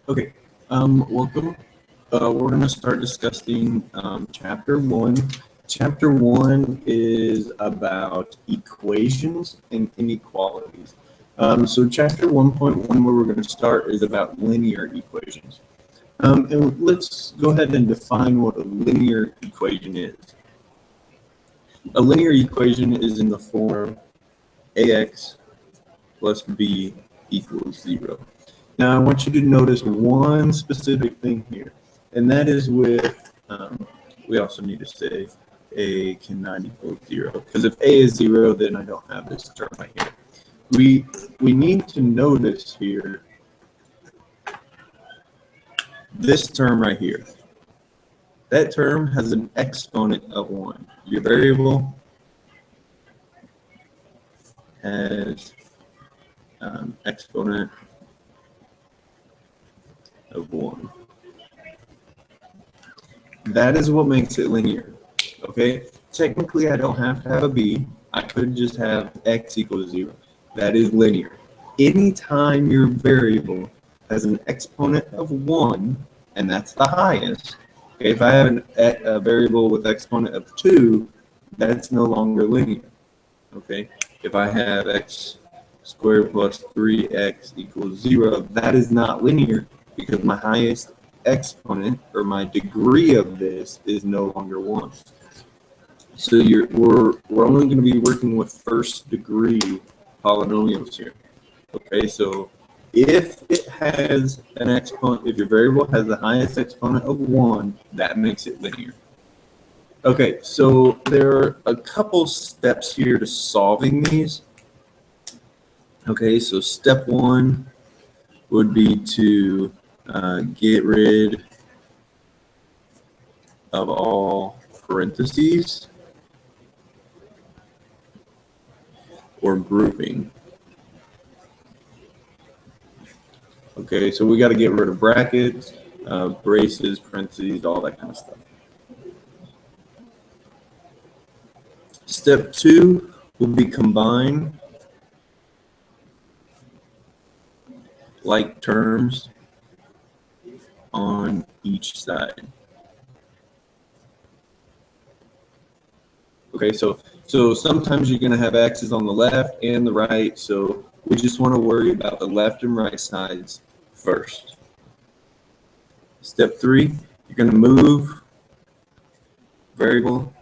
Okay, welcome. We're going to start discussing chapter one. Chapter one is about equations and inequalities. So chapter 1.1, where we're going to start, is about linear equations. And let's go ahead and define what a linear equation is. A linear equation is in the form ax plus b equals 0. Now, I want you to notice one specific thing here, and that is with, we also need to say a cannot equal 0, because if a is 0, then I don't have this term right here. We need to notice here this term right here. That term has an exponent of 1. Your variable has exponent of 1. That is what makes it linear. Okay, technically I don't have to have a b. I could just have x equals 0. That is linear. Anytime your variable has an exponent of 1, and that's the highest. Okay, if I have a variable with exponent of 2, that's no longer linear. Okay, if I have x squared plus 3x equals 0, that is not linear because my highest exponent, or my degree of this, is no longer 1. So we're only going to be working with first degree polynomials here. Okay, so if it has an exponent, if your variable has the highest exponent of 1, that makes it linear. Okay, so there are a couple steps here to solving these. Okay, so step 1 would be to get rid of all parentheses or grouping. Okay, so we got to get rid of brackets, braces, parentheses, all that kind of stuff. Step 2 will be combine like terms on each side. Okay, so sometimes you're going to have x's on the left and the right, so we just want to worry about the left and right sides first. Step 3, you're going to move variable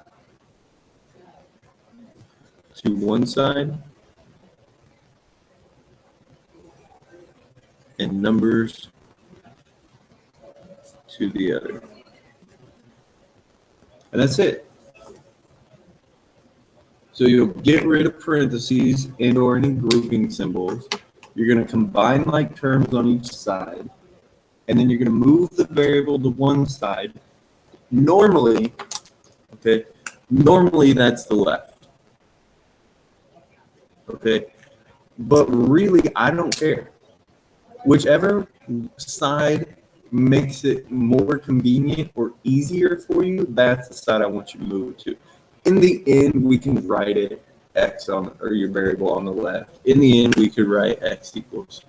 to one side and numbers to the other. And that's it. So you'll get rid of parentheses and or any grouping symbols. You're going to combine like terms on each side. And then you're going to move the variable to one side. Normally, okay, normally that's the left. Okay, but really I don't care. Whichever side makes it more convenient or easier for you, that's the side I want you to move it to. In the end, we can write it x on, or your variable on the left. In the end, we could write x equals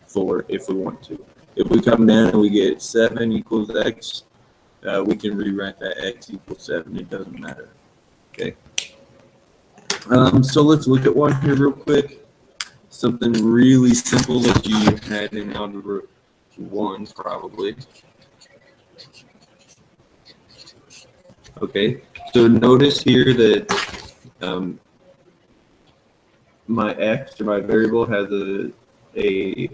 4 if we want to. If we come down and we get 7 equals x, we can rewrite that x equals 7. It doesn't matter. Okay. So let's look at one here real quick. Something really simple that you had in Algebra 1 probably. Okay, so notice here that my x, or my variable, has a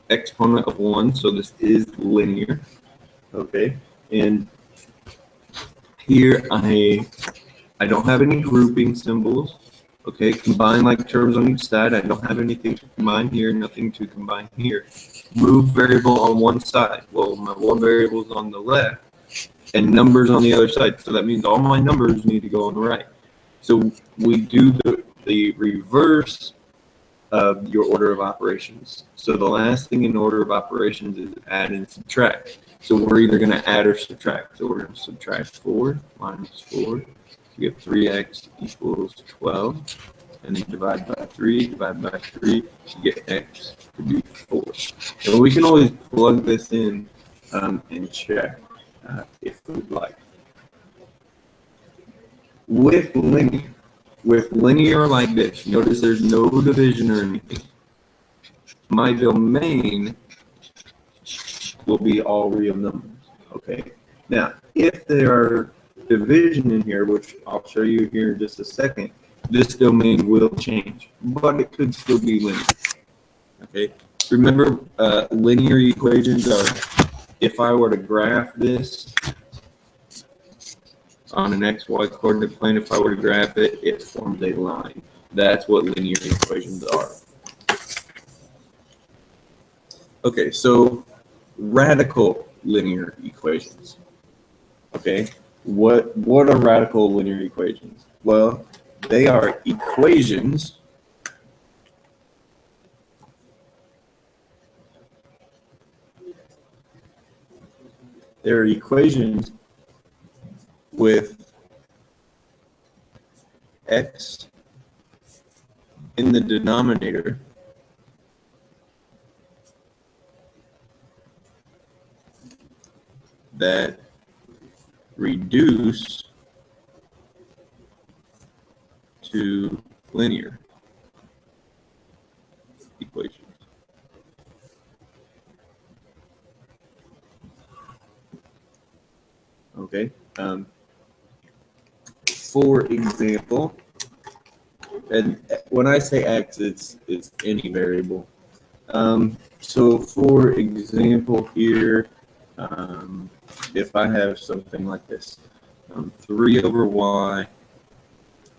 exponent of 1, so this is linear. Okay, and here I don't have any grouping symbols. Okay, combine like terms on each side. I don't have anything to combine here, nothing to combine here. Move variable on one side. Well, my one variable is on the left and numbers on the other side. So that means all my numbers need to go on the right. So we do the reverse of your order of operations. So the last thing in order of operations is add and subtract. So we're either going to add or subtract. So we're going to subtract 4 minus 4. You get 3x equals 12. And then divide by 3, you get x to be 4. And we can always plug this in and check if we'd like. With linear like this, notice there's no division or anything. My domain will be all real numbers. Okay. Now, if there are division in here, which I'll show you here in just a second, this domain will change, but it could still be linear. Okay. Remember, linear equations are, if I were to graph this on an XY coordinate plane, if I were to graph it, it forms a line. That's what linear equations are. Okay, so radical linear equations. Okay, what are radical linear equations? Well, they are equations with x in the denominator that reduce to linear equations. Okay. For example, and when I say x, it's any variable. So for example here, if I have something like this, 3 over y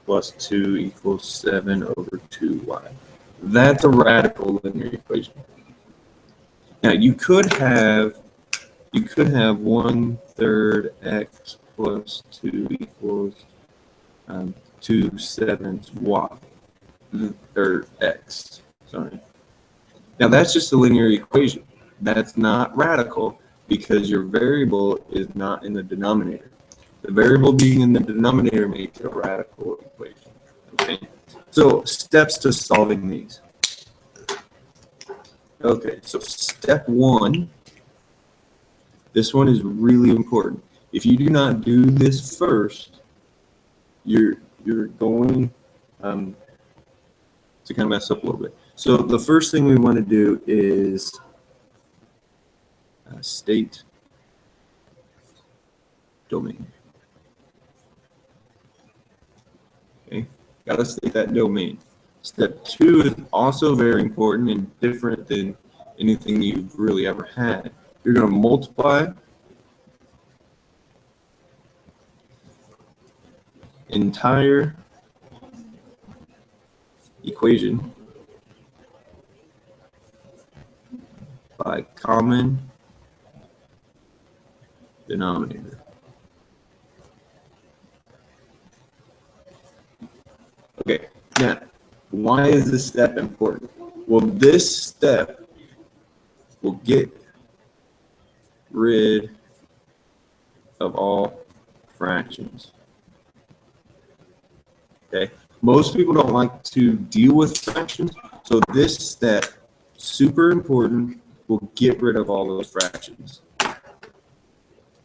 plus 2 equals 7 over 2y. That's a radical linear equation. Now you could have 1/3 x plus 2 equals 2/7 y, or x, sorry. Now that's just a linear equation. That's not radical because your variable is not in the denominator. The variable being in the denominator makes it a radical equation. Okay, so steps to solving these. Okay, so step 1, this one is really important. If you do not do this first, you're going to kind of mess up a little bit. So the first thing we want to do is state domain. Okay, gotta state that domain. Step 2 is also very important and different than anything you've really ever had. You're going to multiply entire equation by common denominator. Okay, now, why is this step important? Well, this step will get rid of all fractions. Okay, most people don't like to deal with fractions, so this step, super important, will get rid of all those fractions.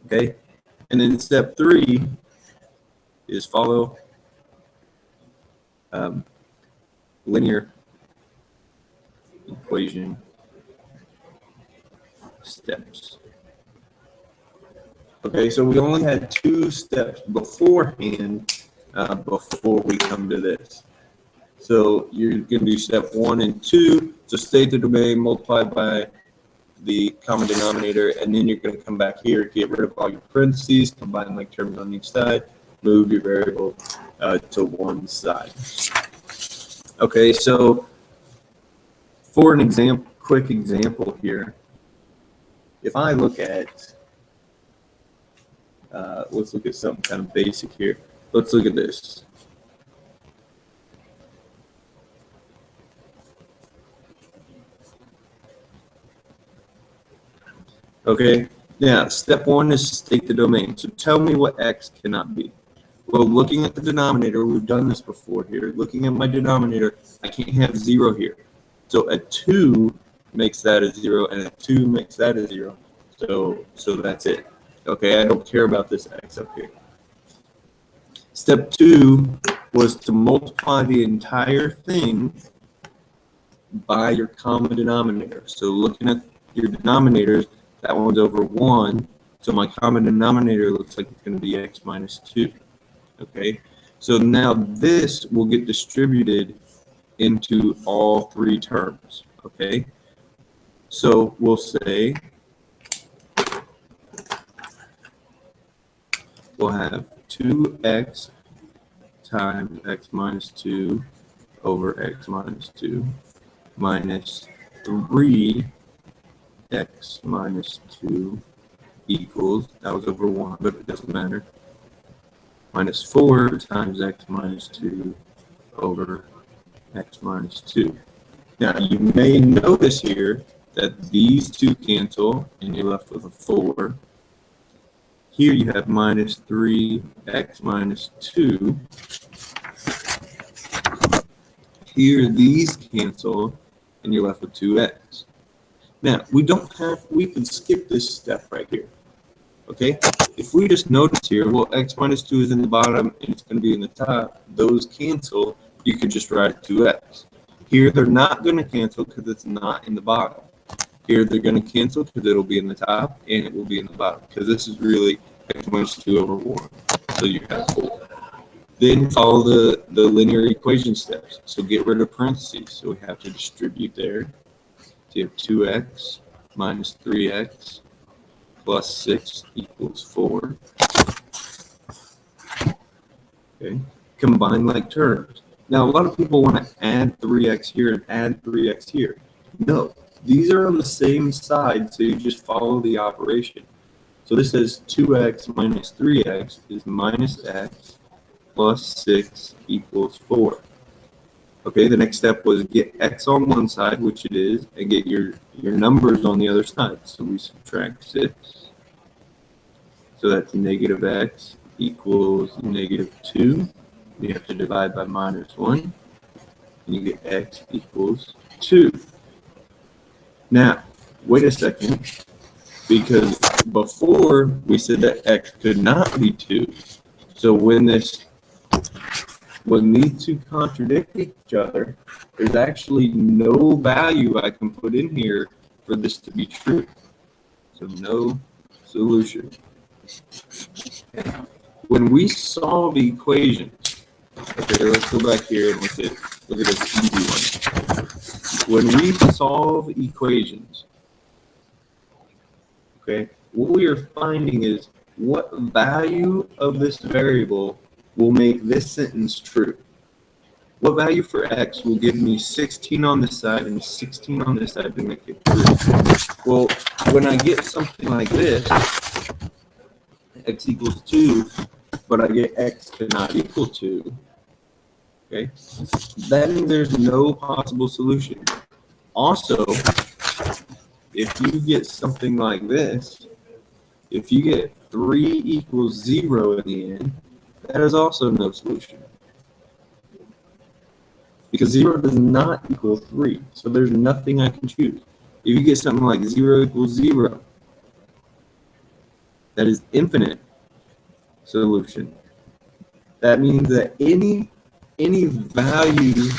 Okay, and then step 3 is follow linear equation steps. Okay, so we only had 2 steps beforehand before we come to this. So you're going to do step 1 and 2. So state the domain multiplied by the common denominator, and then you're going to come back here, get rid of all your parentheses, combine like terms on each side, move your variable to one side. Okay, so for an example, quick example here, if I look at, let's look at something kind of basic here. Let's look at this. Okay, now step 1 is state the domain. So tell me what x cannot be. Well, looking at the denominator, we've done this before here. Looking at my denominator, I can't have 0 here. So a 2 makes that a 0, and a 2 makes that a 0. So that's it. Okay, I don't care about this x up here. Step 2 was to multiply the entire thing by your common denominator. So looking at your denominators, that one's over 1. So my common denominator looks like it's going to be x minus 2. Okay, so now this will get distributed into all three terms. Okay, so we'll say we'll have 2x times x minus 2 over x minus 2 minus 3x minus 2 equals, that was over 1, but it doesn't matter, minus 4 times x minus 2 over x minus 2. Now, you may notice here that these two cancel, and you're left with a 4. Here you have minus 3x minus 2. Here these cancel, and you're left with 2x. Now, we can skip this step right here. Okay? If we just notice here, well, x minus 2 is in the bottom, and it's going to be in the top. Those cancel. You could just write 2x. Here, they're not going to cancel because it's not in the bottom. Here, they're going to cancel because it'll be in the top, and it will be in the bottom, because this is really x minus 2 over 1. So you have 4. Then follow the linear equation steps. So get rid of parentheses. So we have to distribute there. So you have 2x minus 3x plus 6 equals 4. Okay. Combine like terms. Now, a lot of people want to add 3x here and add 3x here. No, these are on the same side, so you just follow the operation. So this says 2x minus 3x is minus x plus 6 equals 4. Okay, the next step was get x on one side, which it is, and get your numbers on the other side. So we subtract 6. So that's negative x equals negative 2. You have to divide by minus 1, and you get x equals 2. Now, wait a second, because before we said that x could not be 2. So when these two contradict each other, there's actually no value I can put in here for this to be true. So no solution. When we solve equations, okay, let's go back here and look at this easy one. When we solve equations, okay, what we are finding is what value of this variable will make this sentence true. What value for x will give me 16 on this side and 16 on this side to make it true? Well, when I get something like this, x equals 2, but I get x cannot equal 2, okay, that means there's no possible solution. Also, if you get something like this, if you get 3 equals 0 in the end, that is also no solution. Because 0 does not equal 3, so there's nothing I can choose. If you get something like 0 equals 0, that is infinite solution. That means that any value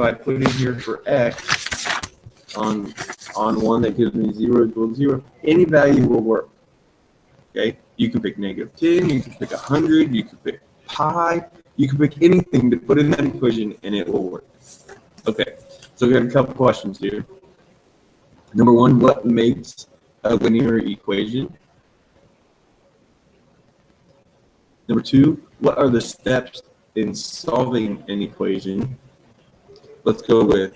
I put in here for x on one that gives me 0 equals 0, any value will work. Okay, you can pick negative 10, you can pick 100, you can pick pi, you can pick anything to put in that equation and it will work. Okay, so we got a couple questions here. Number one, what makes a linear equation? Number two, what are the steps in solving an equation? Let's go with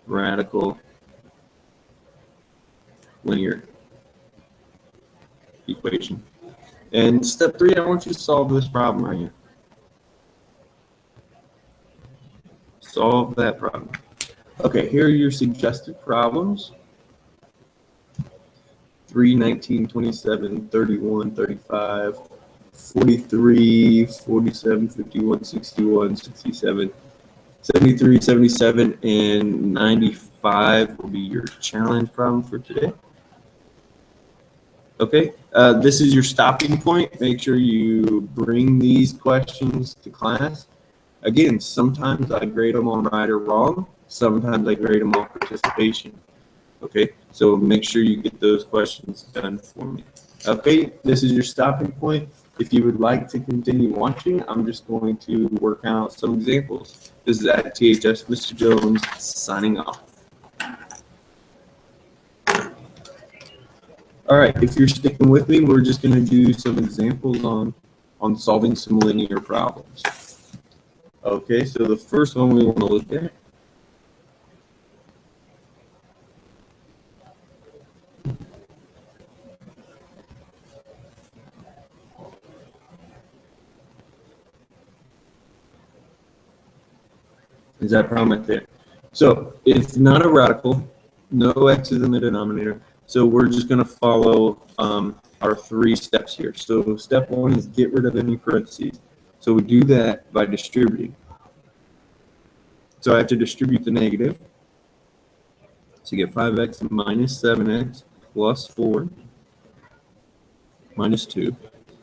radical linear equation. And step 3, I want you to solve this problem right here. Solve that problem. Okay, here are your suggested problems. 3, 19, 27, 31, 35, 43, 47, 51, 61, 67, 73, 77, and 95 will be your challenge problem for today. Okay, this is your stopping point. Make sure you bring these questions to class. Again, sometimes I grade them on right or wrong. Sometimes I grade them on participation. Okay, so make sure you get those questions done for me. Okay, this is your stopping point. If you would like to continue watching, I'm just going to work out some examples. This is at THS, Mr. Jones, signing off. All right, if you're sticking with me, we're just going to do some examples on solving some linear problems. Okay, so the first one we want to look at is that problem right there. So it's not a radical, no x's in the denominator, so we're just going to follow our 3 steps here. So step 1 is get rid of any parentheses. So we do that by distributing. So I have to distribute the negative. So you get 5x minus 7x plus 4 minus 2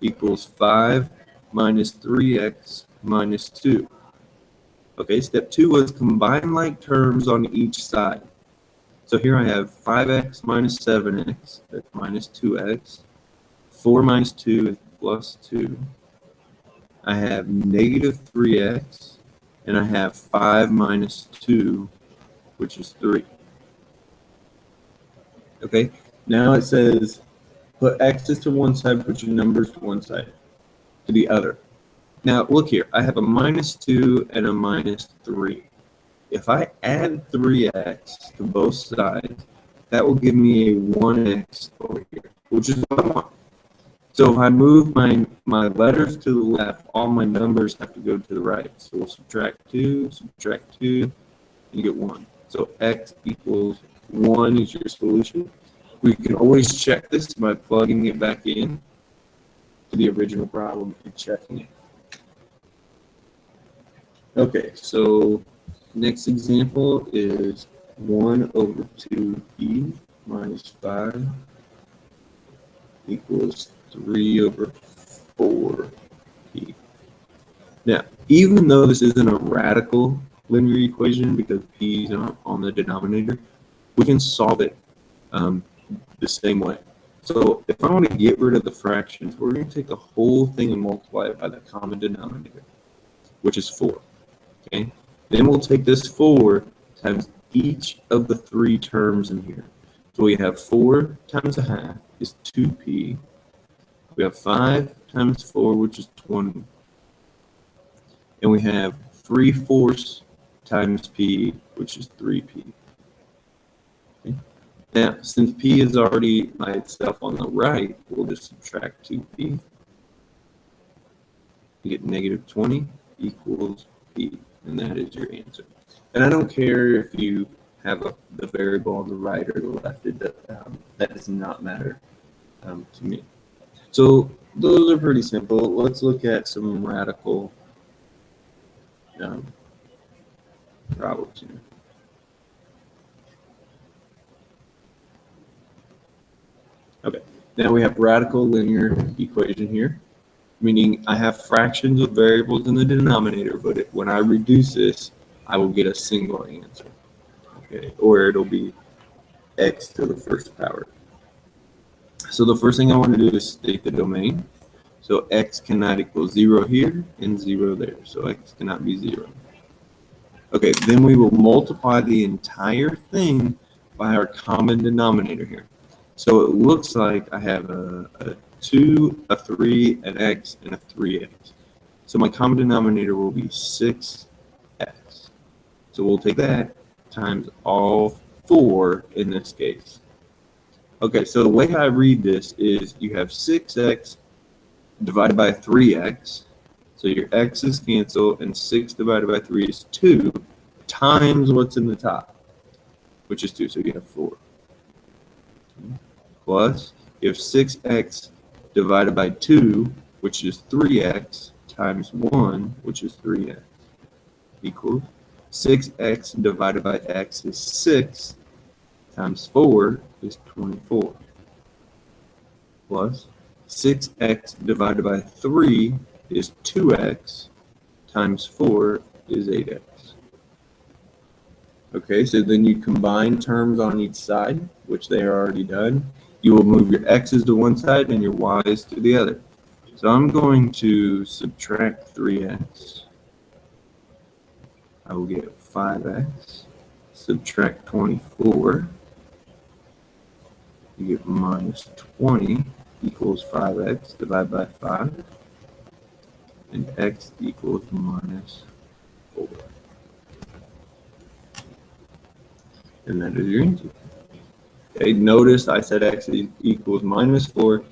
equals 5 minus 3x minus 2. Okay, step 2 was combine like terms on each side. So here I have 5x minus 7x, that's minus 2x. 4 minus 2 is plus 2. I have negative 3x, and I have 5 minus 2, which is 3. Okay, now it says put x's to one side, put your numbers to one side, to the other. Now look here, I have a minus 2 and a minus 3. If I add 3x to both sides, that will give me a 1x over here, which is what I want. So if I move my letters to the left, all my numbers have to go to the right. So we'll subtract 2, and you get 1. So x equals 1 is your solution. We can always check this by plugging it back in to the original problem and checking it. Okay, so next example is 1 over 2p minus 5 equals 3 over 4p. Now, even though this isn't a radical linear equation because p is on the denominator, we can solve it the same way. So if I want to get rid of the fractions, we're going to take the whole thing and multiply it by the common denominator, which is 4. Okay. Then we'll take this 4 times each of the 3 terms in here. So we have 4 times a half is 2p. We have 5 times 4, which is 20. And we have 3/4 times p, which is 3p. Okay. Now, since p is already by itself on the right, we'll just subtract 2p. You get negative 20 equals p. And that is your answer. And I don't care if you have the variable on the right or the left. That does not matter to me. So those are pretty simple. Let's look at some radical problems here. Okay, now we have radical linear equation here, meaning I have fractions of variables in the denominator, but when I reduce this, I will get a single answer, okay, or it'll be x to the first power. So the first thing I want to do is state the domain. So x cannot equal 0 here and 0 there, so x cannot be 0. Okay, then we will multiply the entire thing by our common denominator here. So it looks like I have a 2, a 3, an x, and a 3x. So my common denominator will be 6x. So we'll take that times all 4 in this case. Okay, so the way I read this is you have 6x divided by 3x. So your x's cancel, and 6 divided by 3 is 2 times what's in the top, which is 2. So you have 4. Plus, you have 6x divided by 2, which is 3x, times 1, which is 3x, equals 6x divided by x is 6 times 4 is 24. Plus 6x divided by 3 is 2x times 4 is 8x. Okay, so then you combine terms on each side, which they are already done. You will move your x's to one side and your y's to the other. So I'm going to subtract 3x. I will get 5x. Subtract 24. You get minus 20 equals 5x divided by 5. And x equals minus 4. And that is your answer. Okay, notice I said x equals minus 4,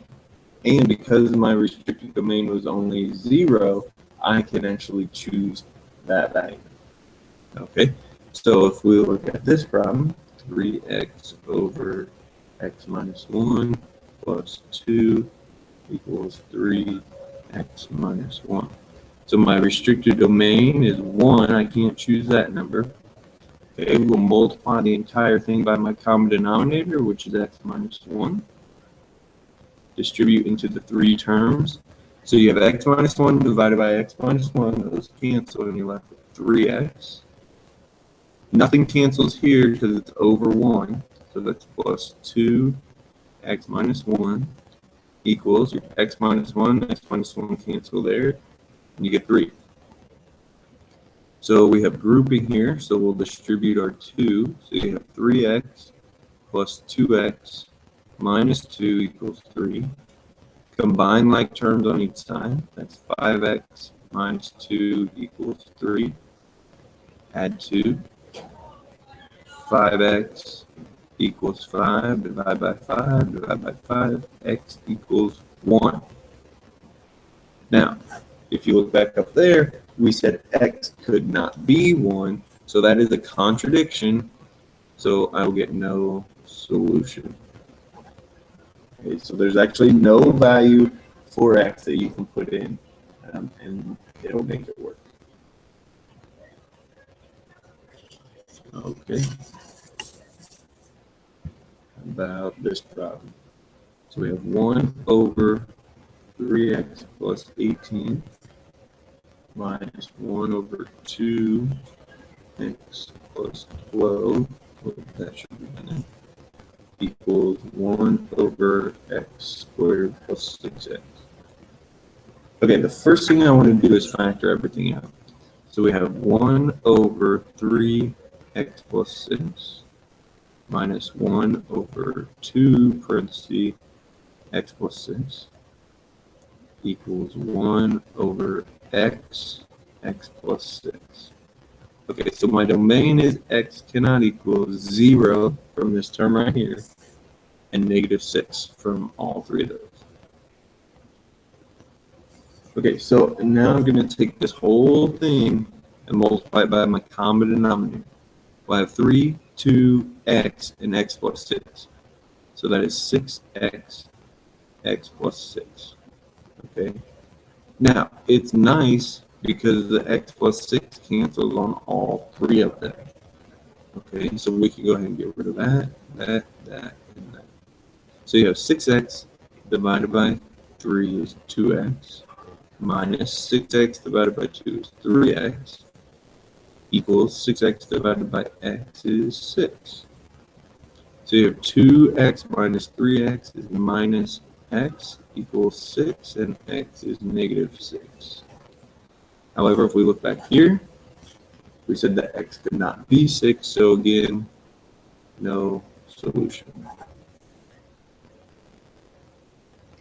and because my restricted domain was only 0, I can actually choose that value. Okay, so if we look at this problem, 3x over x minus 1 plus 2 equals 3x minus 1. So my restricted domain is 1. I can't choose that number. Okay, we'll multiply the entire thing by my common denominator, which is x minus 1. Distribute into the 3 terms. So you have x minus 1 divided by x minus 1. Those cancel, and you're left with 3x. Nothing cancels here because it's over 1. So that's plus 2 x minus 1 equals your x minus 1 cancel there, and you get 3. So we have grouping here, so we'll distribute our 2. So you have 3x plus 2x minus 2 equals 3. Combine like terms on each side. That's 5x minus 2 equals 3. Add 2. 5x equals 5. Divide by 5. Divide by 5. X equals 1. Now, if you look back up there, we said x could not be 1, so that is a contradiction, so I will get no solution. Okay, so there's actually no value for x that you can put in, and it'll make it work. Okay. About this problem. So we have 1 over 3x plus 18 minus 1 over 2x plus 12, that should be in it, equals 1 over x squared plus 6x. Okay, the first thing I want to do is factor everything out. So we have 1 over 3x plus 6 minus 1 over 2 parentheses x plus 6 equals 1 over x plus 6. Okay, so my domain is x cannot equal 0 from this term right here, and negative 6 from all 3 of those. Okay, so now I'm going to take this whole thing and multiply it by my common denominator. Well, I have 3, 2, x, and x plus 6. So that is 6x, x plus 6. Okay. Now, it's nice because the x plus 6 cancels on all 3 of them. Okay, so we can go ahead and get rid of that, and that. So you have 6x divided by 3 is 2x, minus 6x divided by 2 is 3x, equals 6x divided by x is 6. So you have 2x minus 3x is minus x equals 6, and x is negative 6. However, if we look back here, we said that x could not be 6, so again, no solution.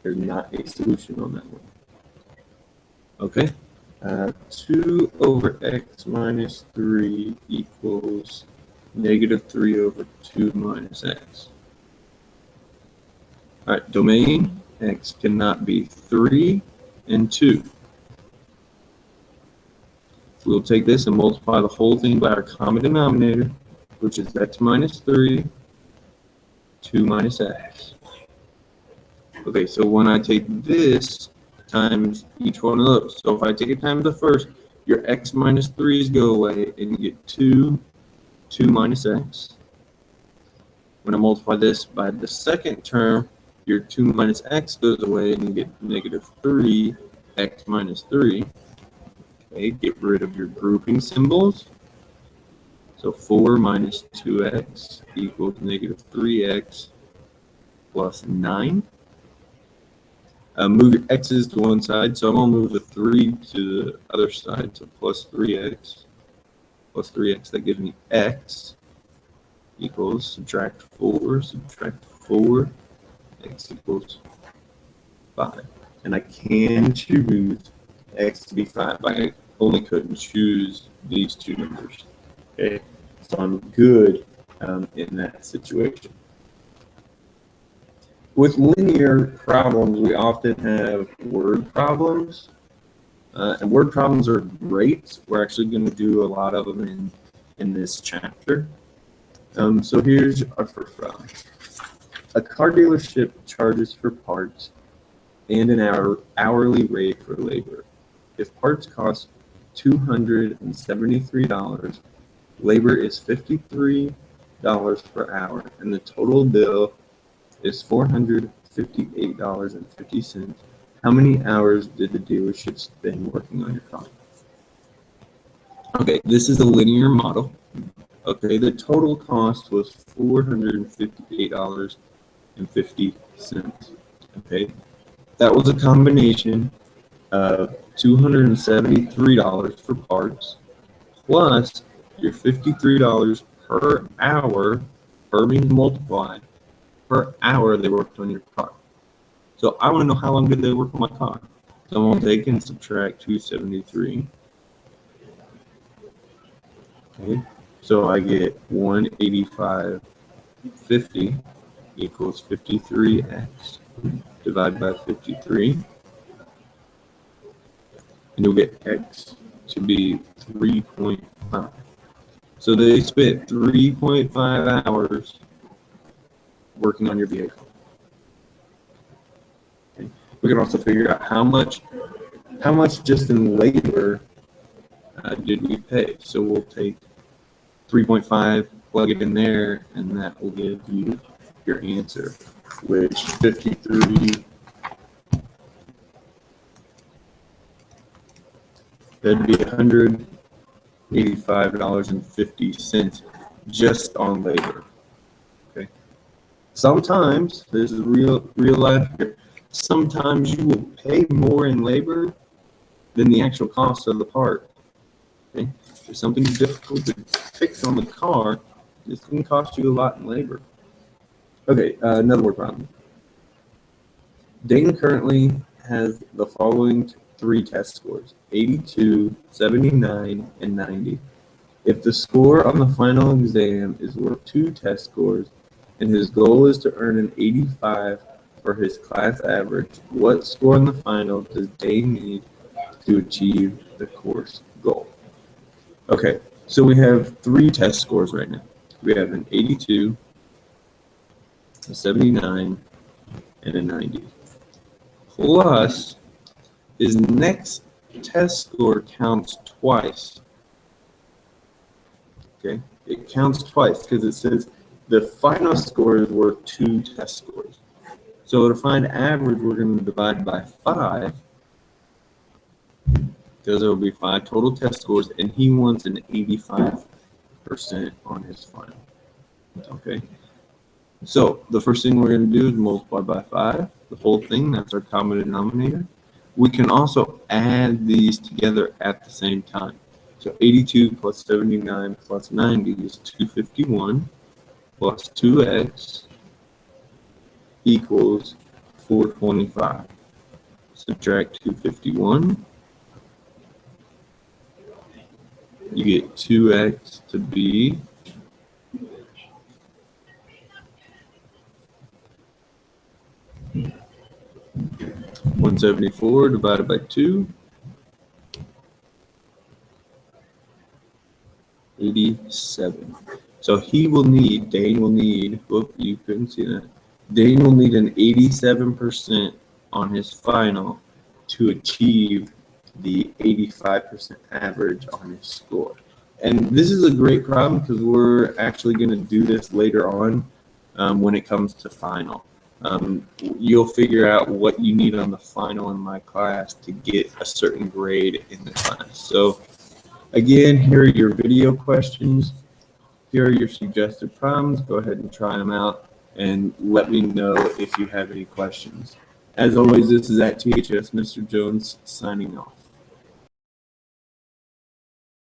There's not a solution on that one. Okay, 2 over x minus 3 equals negative 3 over 2 minus x. All right, domain, x cannot be 3 and 2. We'll take this and multiply the whole thing by our common denominator, which is x minus 3, 2 minus x. Okay, so when I take this times each one of those, so if I take it times the first, Your x minus 3's go away, and you get 2 minus x. When I multiply this by the second term, your 2 minus x goes away, and you get negative 3x minus 3. Okay, get rid of your grouping symbols. So 4 minus 2x equals negative 3x plus 9. Move your x's to one side, so I'm going to move the 3 to the other side, so plus 3x. Plus 3x, that gives me x equals, subtract 4, x equals 5. And I can choose x to be 5. I only couldn't choose these two numbers. Okay, so I'm good in that situation. With linear problems, we often have word problems. And word problems are great. We're actually going to do a lot of them in this chapter. So here's our first problem. A car dealership charges for parts and an hourly rate for labor. If parts cost $273, labor is $53 per hour, and the total bill is $458.50. How many hours did the dealership spend working on your car? Okay, this is a linear model. Okay, the total cost was $458.50. Okay, that was a combination of $273 for parts plus your $53 per hour, per means multiplied, per hour they worked on your car. So I want to know how long did they work on my car. So I'm going to take and subtract 273. Okay, so I get 185.50 equals 53x divided by 53. And you'll get x to be 3.5. So they spent 3.5 hours working on your vehicle. Okay. We can also figure out how much just in labor did we pay. So we'll take 3.5, plug it in there, and that will give you your answer, which 53. That'd be $185.50 just on labor. Okay. Sometimes, this is real life here, sometimes you will pay more in labor than the actual cost of the part. Okay. If there's something difficult to fix on the car, this can cost you a lot in labor. Okay, another word problem. Dayton currently has the following 3 test scores: 82, 79, and 90. If the score on the final exam is worth 2 test scores and his goal is to earn an 85 for his class average, what score in the final does Dane need to achieve the course goal? Okay, so we have 3 test scores right now. We have an 82, a 79, and a 90. Plus, his next test score counts twice. Okay, it counts twice because it says the final score is worth 2 test scores. So to find average, we're going to divide by 5 because there will be 5 total test scores, and he wants an 85% on his final. Okay, so the first thing we're going to do is multiply by 5, the whole thing. That's our common denominator. We can also add these together at the same time. So 82 plus 79 plus 90 is 251 plus 2x equals 425. Subtract 251. You get 2x to be 174 divided by 2. 87. So Dane will need, whoop, you couldn't see that. Dane will need an 87% on his final to achieve the 85% average on your score. And this is a great problem because we're actually going to do this later on when it comes to final. You'll figure out what you need on the final in my class to get a certain grade in the class. So again, here are your video questions. Here are your suggested problems. Go ahead and try them out and let me know if you have any questions. As always, this is at THS Mr. Jones signing off.